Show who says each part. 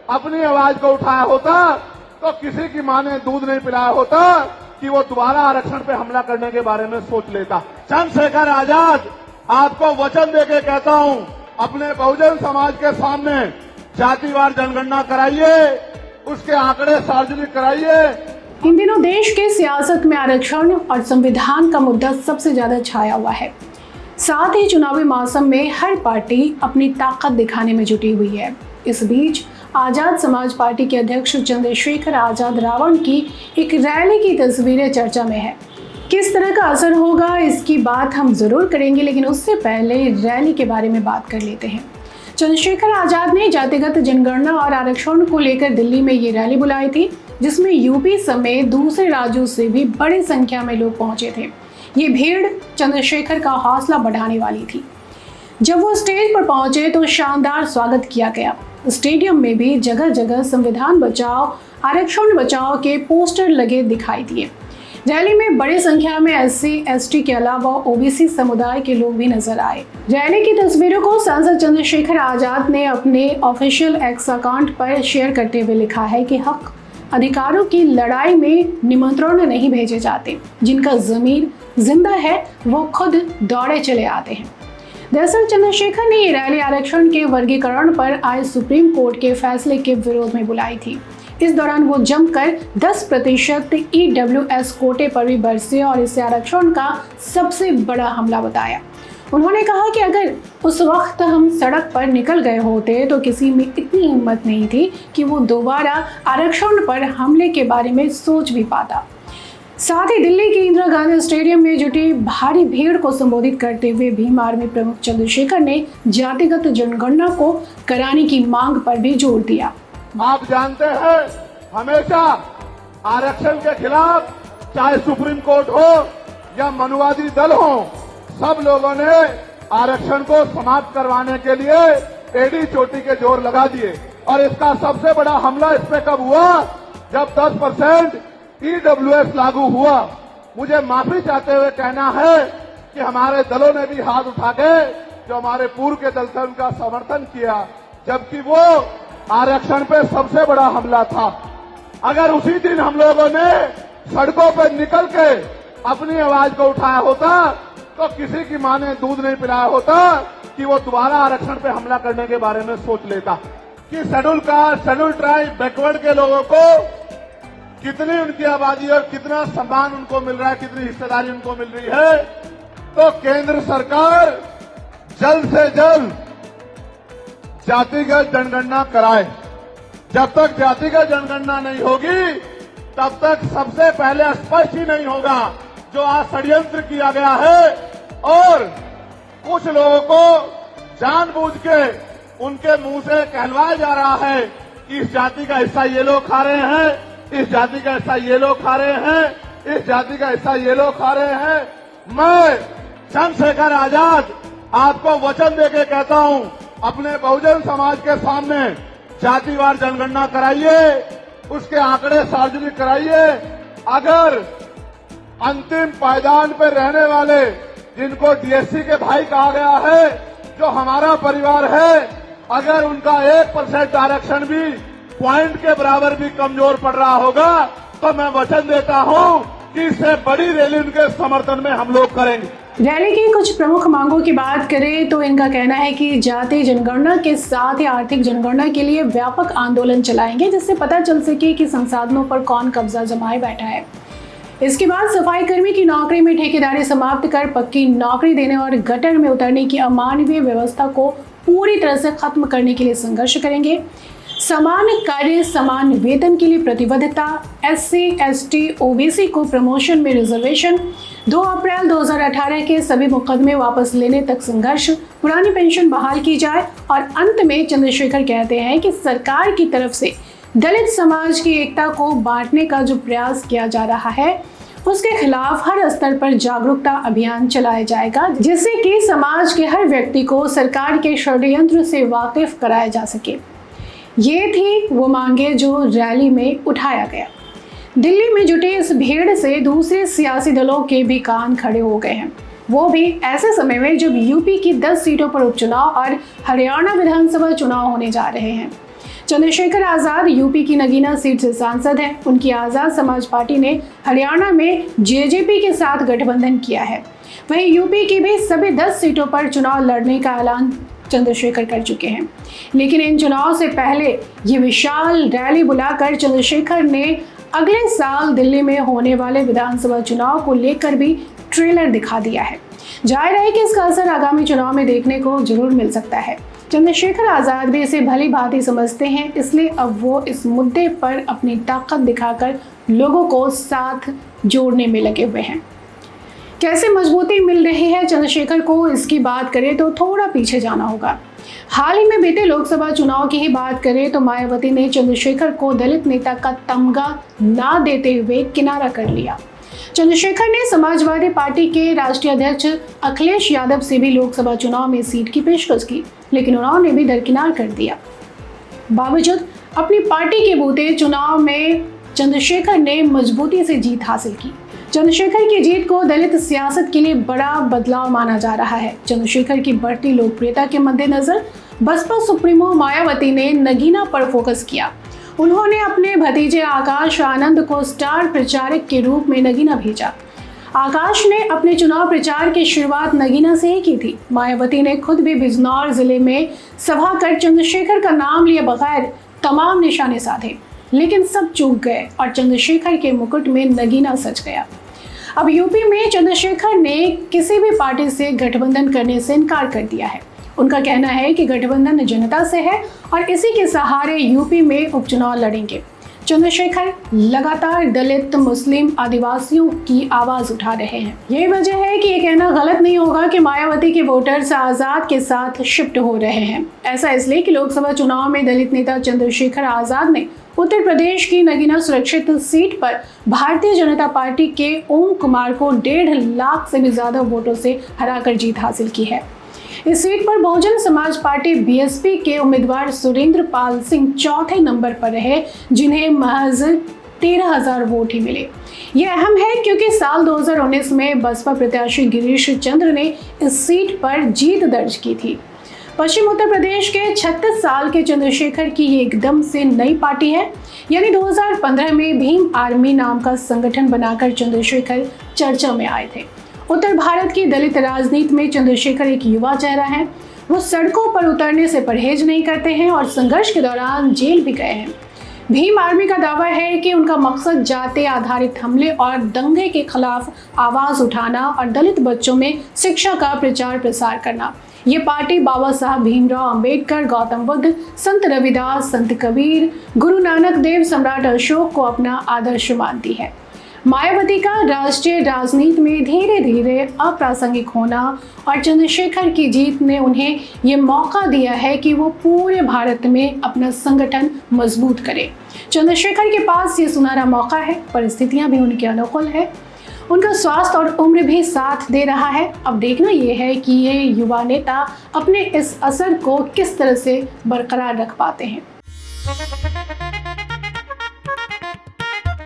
Speaker 1: अपनी आवाज को उठाया होता तो किसी की मां ने दूध नहीं पिलाया होता कि वो दोबारा आरक्षण पे हमला करने के बारे में सोच लेता। चंद्रशेखर आजाद आपको वचन देके कहता हूं, अपने बहुजन समाज के सामने जातिवार जनगणना कराइए, उसके आंकड़े सार्वजनिक कराइए।
Speaker 2: इन दिनों देश के सियासत में आरक्षण और संविधान का मुद्दा सबसे ज्यादा छाया हुआ है। साथ ही चुनावी मौसम में हर पार्टी अपनी ताकत दिखाने में जुटी हुई है। इस बीच आजाद समाज पार्टी के अध्यक्ष चंद्रशेखर आजाद रावण की एक रैली की तस्वीरें चर्चा में है। किस तरह का असर होगा इसकी बात हम जरूर करेंगे, लेकिन उससे पहले रैली के बारे में बात कर लेते हैं। चंद्रशेखर आजाद ने जातिगत जनगणना और आरक्षण को लेकर दिल्ली में ये रैली बुलाई थी, जिसमें यूपी समेत दूसरे राज्यों से भी बड़ी संख्या में लोग पहुंचे थे। ये भीड़ चंद्रशेखर का हौसला बढ़ाने वाली थी। जब वो स्टेज पर पहुंचे तो शानदार स्वागत किया गया। स्टेडियम में भी जगह जगह संविधान बचाओ, आरक्षण बचाओ के पोस्टर लगे दिखाई दिए। रैली में बड़ी संख्या में SC/ST के अलावा OBC समुदाय के लोग भी नजर आए। रैली की तस्वीरों को सांसद चंद्रशेखर आजाद ने अपने ऑफिशियल एक्स अकाउंट पर शेयर करते हुए लिखा है कि हक अधिकारों की लड़ाई में निमंत्रण नहीं भेजे जाते, जिनका ज़मीर जिंदा है वो खुद दौड़े चले आते हैं। दरअसल चंद्रशेखर ने ये रैली आरक्षण के वर्गीकरण पर आए सुप्रीम कोर्ट के फैसले के विरोध में बुलाई थी। इस दौरान वो जमकर 10% EWS कोटे पर भी बरसे और इसे आरक्षण का सबसे बड़ा हमला बताया। उन्होंने कहा कि अगर उस वक्त हम सड़क पर निकल गए होते तो किसी में इतनी हिम्मत नहीं थी कि वो दोबारा आरक्षण पर हमले के बारे में सोच भी पाता। साथ ही दिल्ली के इंदिरा गांधी स्टेडियम में जुटी भारी भीड़ को संबोधित करते हुए भीम आर्मी प्रमुख चंद्रशेखर ने जातिगत जनगणना को कराने की मांग पर भी जोर दिया।
Speaker 1: आप जानते हैं, हमेशा आरक्षण के खिलाफ चाहे सुप्रीम कोर्ट हो या मनुवादी दल हो, सब लोगों ने आरक्षण को समाप्त करवाने के लिए एड़ी चोटी के जोर लगा दिए। और इसका सबसे बड़ा हमला इस पे कब हुआ, जब 10% EWS लागू हुआ। मुझे माफी चाहते हुए कहना है कि हमारे दलों ने भी हाथ उठा के जो हमारे पूर्व के दल थे उनका समर्थन किया, जबकि वो आरक्षण पे सबसे बड़ा हमला था। अगर उसी दिन हम लोगों ने सड़कों पर निकल के अपनी आवाज को उठाया होता तो किसी की मां ने दूध नहीं पिलाया होता कि वो दोबारा आरक्षण पे हमला करने के बारे में सोच लेता। कि schedule caste, schedule tribe, backward के लोगों को कितनी उनकी आबादी और कितना सम्मान उनको मिल रहा है, कितनी हिस्सेदारी उनको मिल रही है। तो केंद्र सरकार जल्द से जल्द जातिगत जनगणना कराए। जब तक जातिगत जनगणना नहीं होगी तब तक सबसे पहले स्पष्ट ही नहीं होगा जो आज षड्यंत्र किया गया है और कुछ लोगों को जानबूझ के उनके मुंह से कहलवाया जा रहा है कि इस जाति का हिस्सा ये लोग खा रहे हैं, इस जाति का हिस्सा ये लोग खा रहे हैं, इस जाति का हिस्सा ये लोग खा रहे हैं। मैं चंद्रशेखर आजाद आपको वचन देके कहता हूं, अपने बहुजन समाज के सामने जातिवार जनगणना कराइए, उसके आंकड़े सार्वजनिक कराइए। अगर अंतिम पायदान पर रहने वाले जिनको DSC के भाई कहा गया है, जो हमारा परिवार है, अगर उनका 1% आरक्षण भी पॉइंट के बराबर भी कमजोर पड़ रहा होगा तो मैं वचन देता हूं कि इससे बड़ी रैली उनके समर्थन में हम लोग करेंगे।
Speaker 2: रैली की कुछ प्रमुख मांगों की बात करें तो इनका कहना है कि जाति जनगणना के साथ ही आर्थिक जनगणना के लिए व्यापक आंदोलन चलाएंगे, जिससे पता चल सके कि संसाधनों पर कौन कब्जा जमाए बैठा है। इसके बाद सफाई कर्मी की नौकरी में ठेकेदारी समाप्त कर पक्की नौकरी देने और गटर में उतरने की अमानवीय व्यवस्था को पूरी तरह से खत्म करने के लिए संघर्ष करेंगे। समान कार्य समान वेतन के लिए प्रतिबद्धता, SC/ST OBC को प्रमोशन में रिजर्वेशन, 2 अप्रैल 2018 के सभी मुकदमे वापस लेने तक संघर्ष, पुरानी पेंशन बहाल की जाए और अंत में चंद्रशेखर कहते हैं कि सरकार की तरफ से दलित समाज की एकता को बांटने का जो प्रयास किया जा रहा है उसके खिलाफ हर स्तर पर जागरूकता अभियान चलाया जाएगा, जिससे कि समाज के हर व्यक्ति को सरकार के षड्यंत्र से वाकिफ कराया जा सके। ये थी वो मांगे जो रैली में उठाया गया। दिल्ली में जुटे इस भीड़ से दूसरे सियासी दलों के भी कान खड़े हो गए हैं, वो भी ऐसे समय में जब यूपी की 10 सीटों पर उपचुनाव और हरियाणा विधानसभा चुनाव होने जा रहे हैं। चंद्रशेखर आजाद यूपी की नगीना सीट से सांसद हैं। उनकी आजाद समाज पार्टी ने हरियाणा में जेजेपी के साथ गठबंधन किया है। वहीं यूपी की भी सभी 10 सीटों पर चुनाव लड़ने का ऐलान चंद्रशेखर कर चुके हैं। लेकिन इन चुनाव से पहले ये विशाल रैली बुलाकर चंद्रशेखर ने अगले साल दिल्ली में होने वाले विधानसभा चुनाव को लेकर भी ट्रेलर दिखा दिया है। जाहिर है कि इसका असर आगामी चुनाव में देखने को जरूर मिल सकता है। चंद्रशेखर आजाद भी इसे भली भांति समझते हैं, इसलिए अब वो इस मुद्दे पर अपनी ताकत दिखाकर लोगों को साथ जोड़ने में लगे हुए हैं। कैसे मजबूती मिल रही है चंद्रशेखर को, इसकी बात करें तो थोड़ा पीछे जाना होगा। हाल ही में बीते लोकसभा चुनाव की ही बात करें तो मायावती ने चंद्रशेखर को दलित नेता का तमगा ना देते हुए किनारा कर लिया। चंद्रशेखर ने समाजवादी पार्टी के राष्ट्रीय अध्यक्ष अखिलेश यादव से भी लोकसभा चुनाव में सीट की पेशकश की, लेकिन उन्होंने भी दरकिनार कर दिया। बावजूद अपनी पार्टी के बूते चुनाव में चंद्रशेखर ने मजबूती से जीत हासिल की। चंद्रशेखर की जीत को दलित सियासत के लिए बड़ा बदलाव माना जा रहा है। चंद्रशेखर की बढ़ती लोकप्रियता के मद्देनजर बसपा सुप्रीमो मायावती ने नगीना पर फोकस किया। उन्होंने अपने भतीजे आकाश आनंद को स्टार प्रचारक के रूप में नगीना भेजा। आकाश ने अपने चुनाव प्रचार की शुरुआत नगीना से ही की थी। मायावती ने खुद भी बिजनौर जिले में सभा कर चंद्रशेखर का नाम लिए बगैर तमाम निशाने साधे, लेकिन सब चूक गए और चंद्रशेखर के मुकुट में नगीना सज गया। अब यूपी में चंद्रशेखर ने किसी भी पार्टी से गठबंधन करने से इनकार कर दिया है। उनका कहना है कि गठबंधन जनता से है और इसी के सहारे यूपी में उपचुनाव लड़ेंगे। चंद्रशेखर लगातार दलित, मुस्लिम, आदिवासियों की आवाज उठा रहे हैं। यही वजह है कि ये कहना गलत नहीं होगा कि मायावती के वोटर्स आजाद के साथ शिफ्ट हो रहे हैं। ऐसा इसलिए कि लोकसभा चुनाव में दलित नेता चंद्रशेखर आजाद ने उत्तर प्रदेश की नगीना सुरक्षित सीट पर भारतीय जनता पार्टी के ओम कुमार को 1.5 लाख से भी ज्यादा वोटों से हराकर जीत हासिल की है। इस सीट पर बहुजन समाज पार्टी बीएसपी के उम्मीदवार सुरेंद्र पाल सिंह चौथे नंबर पर रहे, जिन्हें महज 13,000 वोट ही मिले। यह अहम है क्योंकि साल 2019 में बसपा प्रत्याशी गिरीश चंद्र ने इस सीट पर जीत दर्ज की थी। पश्चिम उत्तर प्रदेश के 36 साल के चंद्रशेखर की ये एकदम से नई पार्टी है। यानी 2015 में भीम आर्मी नाम का संगठन बनाकर चंद्रशेखर चर्चा में आए थे। उत्तर भारत की दलित राजनीति में चंद्रशेखर एक युवा चेहरा है। वो सड़कों पर उतरने से परहेज नहीं करते हैं और संघर्ष के दौरान जेल भी गए हैं। भीम आर्मी का दावा है कि उनका मकसद जाति आधारित हमले और दंगे के खिलाफ आवाज उठाना और दलित बच्चों में शिक्षा का प्रचार प्रसार करना। ये पार्टी बाबा साहब भीमराव अंबेडकर, गौतम बुद्ध, संत रविदास, संत कबीर, गुरु नानक देव, सम्राट अशोक को अपना आदर्श मानती है। मायावती का राष्ट्रीय राजनीति में धीरे धीरे अप्रासंगिक होना और चंद्रशेखर की जीत ने उन्हें ये मौका दिया है कि वो पूरे भारत में अपना संगठन मजबूत करे। चंद्रशेखर के पास ये सुनहरा मौका है, परिस्थितियां भी उनके अनुकूल है, उनका स्वास्थ्य और उम्र भी साथ दे रहा है। अब देखना ये है कि ये युवा नेता अपने इस असर को किस तरह से बरकरार रख पाते हैं।